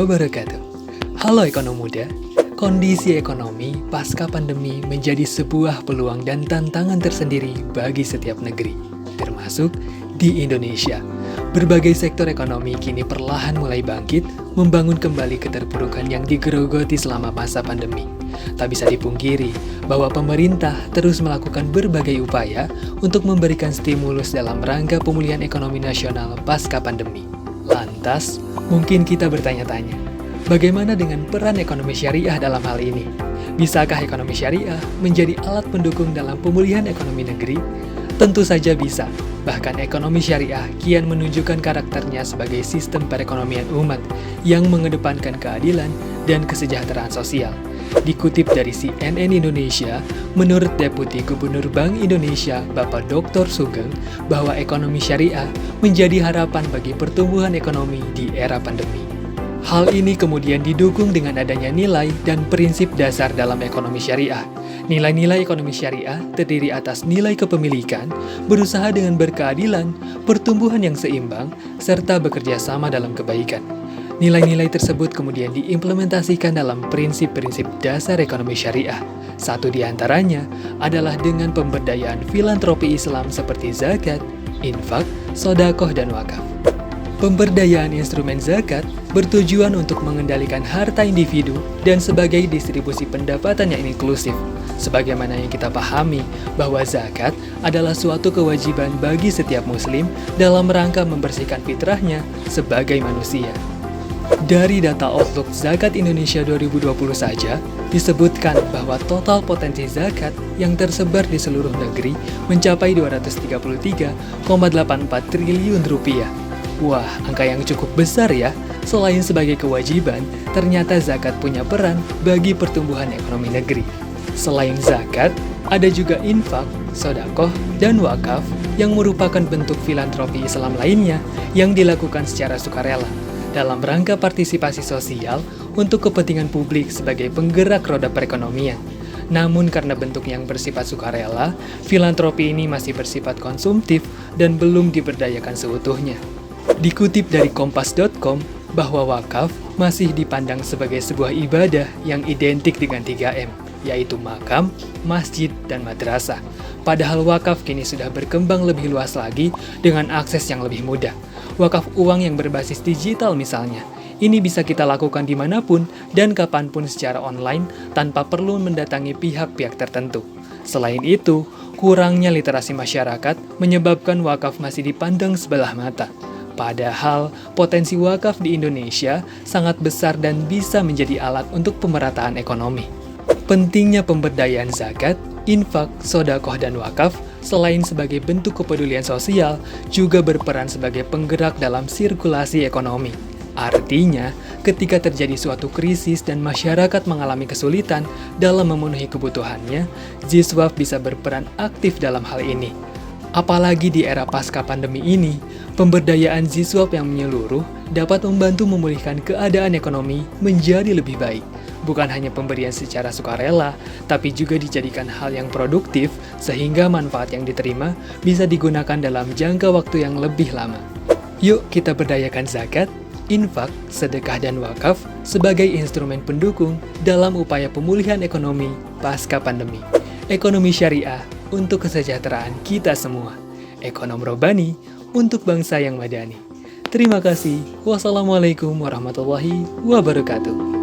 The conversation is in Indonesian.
wabarakatuh. Halo ekonom muda, kondisi ekonomi pasca pandemi menjadi sebuah peluang dan tantangan tersendiri bagi setiap negeri, termasuk di Indonesia. Berbagai sektor ekonomi kini perlahan mulai bangkit, membangun kembali keterpurukan yang digerogoti selama masa pandemi. Tak bisa dipungkiri bahwa pemerintah terus melakukan berbagai upaya untuk memberikan stimulus dalam rangka pemulihan ekonomi nasional pasca pandemi. Lantas, mungkin kita bertanya-tanya, bagaimana dengan peran ekonomi syariah dalam hal ini? Bisakah ekonomi syariah menjadi alat pendukung dalam pemulihan ekonomi negeri? Tentu saja bisa. Bahkan ekonomi syariah kian menunjukkan karakternya sebagai sistem perekonomian umat yang mengedepankan keadilan dan kesejahteraan sosial. Dikutip dari CNN Indonesia, menurut Deputi Gubernur Bank Indonesia Bapak Dr. Sugeng, bahwa ekonomi syariah menjadi harapan bagi pertumbuhan ekonomi di era pandemi. Hal ini kemudian didukung dengan adanya nilai dan prinsip dasar dalam ekonomi syariah. Nilai-nilai ekonomi syariah terdiri atas nilai kepemilikan, berusaha dengan berkeadilan, pertumbuhan yang seimbang, serta bekerja sama dalam kebaikan. Nilai-nilai tersebut kemudian diimplementasikan dalam prinsip-prinsip dasar ekonomi syariah. Satu di antaranya adalah dengan pemberdayaan filantropi Islam seperti zakat, infak, sedekah, dan wakaf. Pemberdayaan instrumen zakat bertujuan untuk mengendalikan harta individu dan sebagai distribusi pendapatan yang inklusif. Sebagaimana yang kita pahami bahwa zakat adalah suatu kewajiban bagi setiap muslim dalam rangka membersihkan fitrahnya sebagai manusia. Dari data Outlook Zakat Indonesia 2020 saja, disebutkan bahwa total potensi zakat yang tersebar di seluruh negeri mencapai 233,84 triliun rupiah. Wah, angka yang cukup besar ya. Selain sebagai kewajiban, ternyata zakat punya peran bagi pertumbuhan ekonomi negeri. Selain zakat, ada juga infak, sedekah, dan wakaf yang merupakan bentuk filantropi Islam lainnya yang dilakukan secara sukarela dalam rangka partisipasi sosial untuk kepentingan publik sebagai penggerak roda perekonomian. Namun karena bentuk yang bersifat sukarela, filantropi ini masih bersifat konsumtif dan belum diberdayakan seutuhnya. Dikutip dari kompas.com bahwa wakaf masih dipandang sebagai sebuah ibadah yang identik dengan 3M, yaitu makam, masjid, dan madrasah. Padahal wakaf kini sudah berkembang lebih luas lagi dengan akses yang lebih mudah. Wakaf uang yang berbasis digital misalnya, ini bisa kita lakukan dimanapun dan kapanpun secara online tanpa perlu mendatangi pihak-pihak tertentu. Selain itu, kurangnya literasi masyarakat menyebabkan wakaf masih dipandang sebelah mata. Padahal, potensi wakaf di Indonesia sangat besar dan bisa menjadi alat untuk pemerataan ekonomi. Pentingnya pemberdayaan zakat, infak, sedekah, dan wakaf selain sebagai bentuk kepedulian sosial, juga berperan sebagai penggerak dalam sirkulasi ekonomi. Artinya, ketika terjadi suatu krisis dan masyarakat mengalami kesulitan dalam memenuhi kebutuhannya, Ziswaf bisa berperan aktif dalam hal ini. Apalagi di era pasca pandemi ini, pemberdayaan Ziswaf yang menyeluruh dapat membantu memulihkan keadaan ekonomi menjadi lebih baik. Bukan hanya pemberian secara sukarela, tapi juga dijadikan hal yang produktif sehingga manfaat yang diterima bisa digunakan dalam jangka waktu yang lebih lama. Yuk kita berdayakan zakat, infak, sedekah, dan wakaf sebagai instrumen pendukung dalam upaya pemulihan ekonomi pasca pandemi. Ekonomi syariah untuk kesejahteraan kita semua. Ekonom Robani untuk bangsa yang madani. Terima kasih. Wassalamualaikum warahmatullahi wabarakatuh.